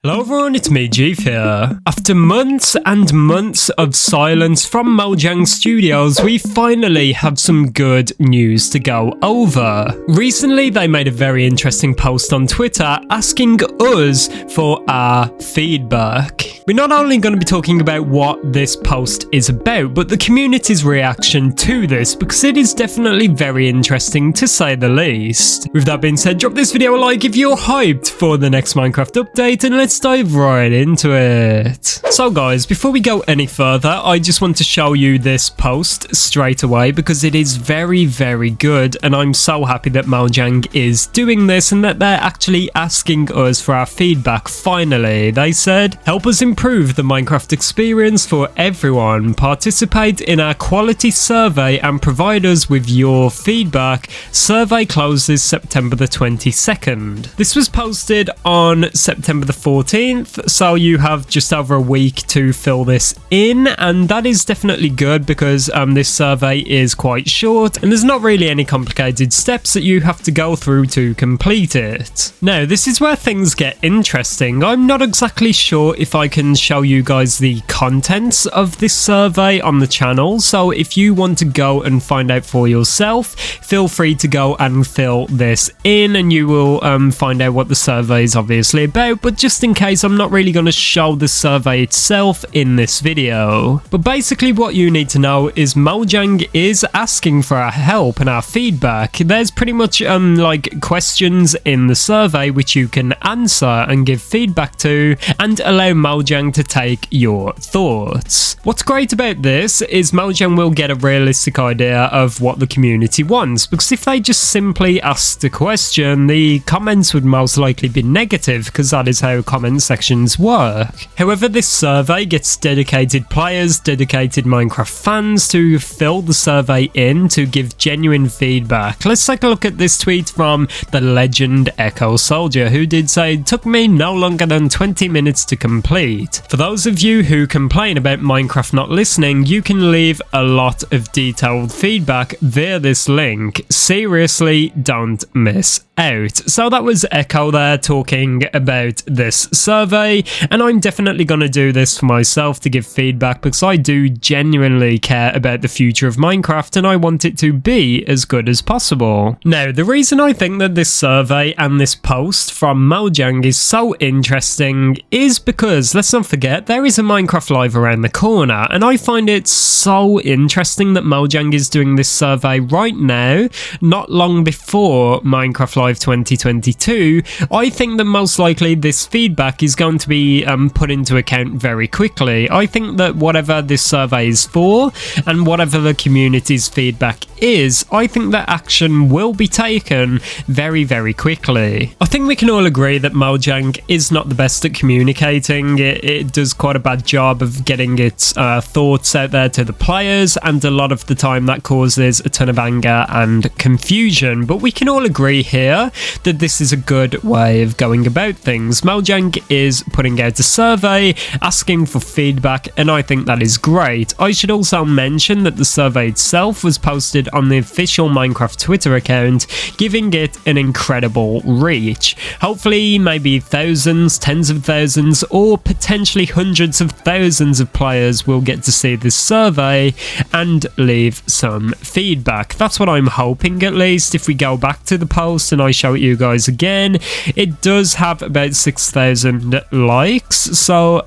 Hello everyone, it's me, ItzJhief here. After months and months of silence from Mojang Studios, we finally have some good news to go over. Recently, they made a very interesting post on Twitter asking us for our feedback. We're not only going to be talking about what this post is about, but the community's reaction to this, because it is definitely very interesting to say the least. With that being said, drop this video a like if you're hyped for the next Minecraft update, and let's dive right into it. So guys, before we go any further, I just want to show you this post straight away because it is very, very good, and I'm so happy that Mojang is doing this and that they're actually asking us for our feedback finally. They said, help us improve the Minecraft experience for everyone. Participate in our quality survey and provide us with your feedback. Survey closes September the 22nd. This was posted on September the 14th, so you have just over a week to fill this in, and that is definitely good because this survey is quite short and there's not really any complicated steps that you have to go through to complete it. Now, this is where things get interesting. I'm not exactly sure if I can show you guys the contents of this survey on the channel, so if you want to go and find out for yourself, feel free to go and fill this in and you will find out what the survey is obviously about, but just in case, I'm not really going to show the survey itself in this video. But basically what you need to know is Mojang is asking for our help and our feedback. There's pretty much like questions in the survey which you can answer and give feedback to and allow Mojang to take your thoughts. What's great about this is Mojang will get a realistic idea of what the community wants, because if they just simply asked a question, the comments would most likely be negative because that is how comment sections work. However, this survey gets dedicated players, dedicated Minecraft fans to fill the survey in to give genuine feedback. Let's take a look at this tweet from the legend Echo Soldier, who did say, it took me no longer than 20 minutes to complete. For those of you who complain about Minecraft not listening, you can leave a lot of detailed feedback via this link. Seriously, don't miss out. So that was Echo there talking about this survey, and I'm definitely going to do this for myself to give feedback because I do genuinely care about the future of Minecraft and I want it to be as good as possible. Now, the reason I think that this survey and this post from Mojang is so interesting is because, let's not forget, there is a Minecraft Live around the corner, and I find it so interesting that Mojang is doing this survey right now, not long before Minecraft Live 2022. I think that most likely this feedback is going to be put into account very quickly. I think that whatever this survey is for and whatever the community's feedback is, I think that action will be taken very, very quickly. I think we can all agree that Mojang is not the best at communicating. It does quite a bad job of getting its thoughts out there to the players, and a lot of the time that causes a ton of anger and confusion. But we can all agree here that this is a good way of going about things. Mojang is putting out a survey asking for feedback, and I think that is great. I should also mention that the survey itself was posted on the official Minecraft Twitter account, giving it an incredible reach. Hopefully maybe thousands, tens of thousands, or potentially hundreds of thousands of players will get to see this survey and leave some feedback. That's what I'm hoping, at least. If we go back to the post and I show it you guys again, it does have about 6,000 likes, so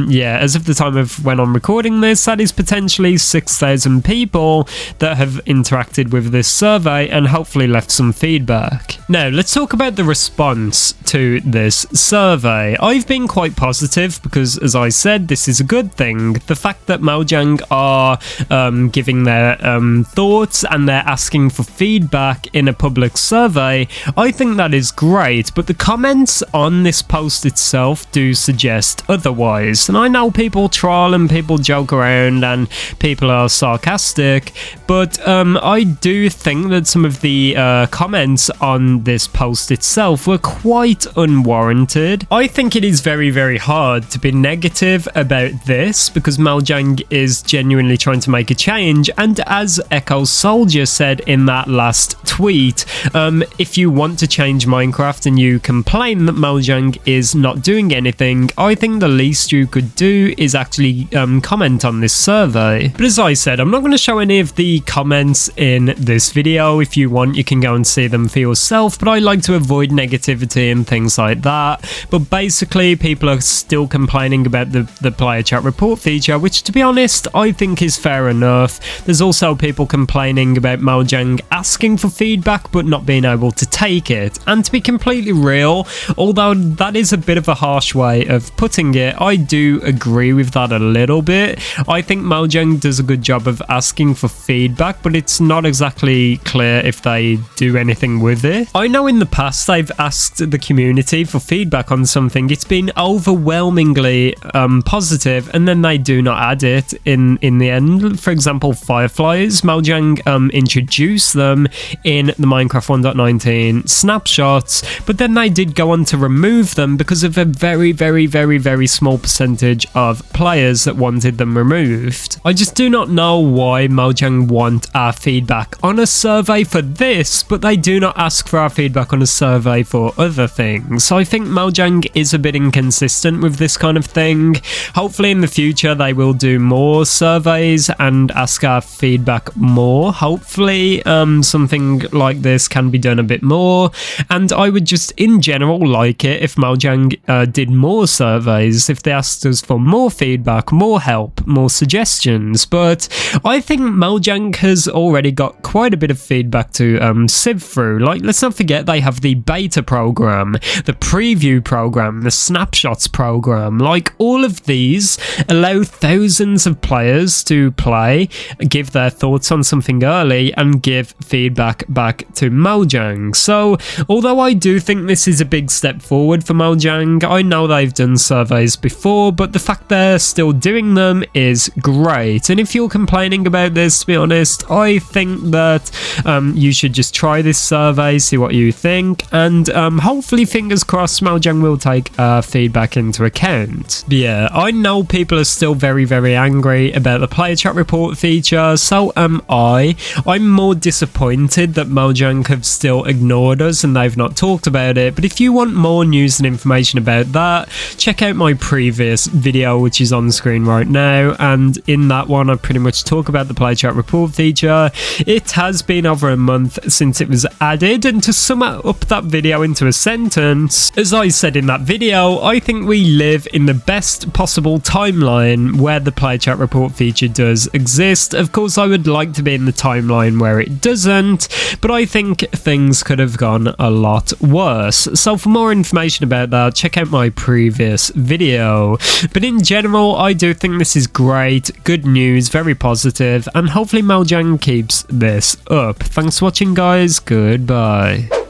yeah, as of the time of when I'm recording this, that is potentially 6,000 people that have interacted with this survey and hopefully left some feedback. Now, let's talk about the response to this survey. I've been quite positive because, as I said, this is a good thing. The fact that Mojang are giving their thoughts and they're asking for feedback in a public survey, I think that is great, but the comments on this post itself do suggest otherwise. And I know people troll and people joke around and people are sarcastic, but I do think that some of the comments on this post itself were quite unwarranted. I think it is very, very hard to be negative about this because Mojang is genuinely trying to make a change, and as Echo Soldier said in that last tweet, if you want to change Minecraft and you complain that Mojang is not doing anything, I think the least you could do is actually comment on this survey. But as I said, I'm not going to show any of the comments in this video. If you want, you can go and see them for yourself, but I like to avoid negativity and things like that. But basically, people are still complaining about the player chat report feature, which, to be honest, I think is fair enough. There's also people complaining about Mojang asking for feedback but not being able to take it. And to be completely real, although that is a bit of a harsh way of putting it, I do agree with that a little bit. I think Mojang does a good job of asking for feedback, but it's not exactly clear if they do anything with it. I know in the past they've asked the community for feedback on something. It's been overwhelmingly positive, and then they do not add it in the end. For example, Fireflies, Mojang introduced them in the Minecraft 1.19 snapshots, but then they did go on to remove them because of a very, very, very, very small percentage of players that wanted them removed. I just do not know why Mojang want our feedback on a survey for this, but they do not ask for our feedback on a survey for other things. So I think Mojang is a bit inconsistent with this kind of thing. Hopefully in the future they will do more surveys and ask our feedback more. Hopefully something like this can be done a bit more, and I would just in general like it if Mojang did more surveys, if they asked us for more feedback, more help, more suggestions. But I think Mojang has already got quite a bit of feedback to sieve through. Like, let's not forget they have the beta program, the preview program, the snapshots program. Like, all of these allow thousands of players to play, give their thoughts on something early, and give feedback back to Mojang. So although I do think this is a big step forward for Mojang, I know they've done surveys before, but the fact they're still doing them is great. And if you're complaining about this, to be honest, I think that you should just try this survey, see what you think, and hopefully, fingers crossed, Mojang will take feedback into account. But yeah, I know people are still very, very angry about the player chat report feature, so am I. I'm more disappointed that Mojang have still ignored us and they've not talked about it. But if you want more news and information about that, check out my previous video, which is on the screen right now, and in that one I pretty much talk about the player chat report feature. It has been over a month since it was added, and to sum up that video into a sentence, as I said in that video, I think we live in the best possible timeline where the player chat report feature does exist. Of course, I would like to be in the timeline where it doesn't, but I think things could have gone a lot worse. So for more information about that, check out my previous video. But in general, I do think this is great, good news, very positive, and hopefully Mojang keeps this up. Thanks for watching, guys. Goodbye.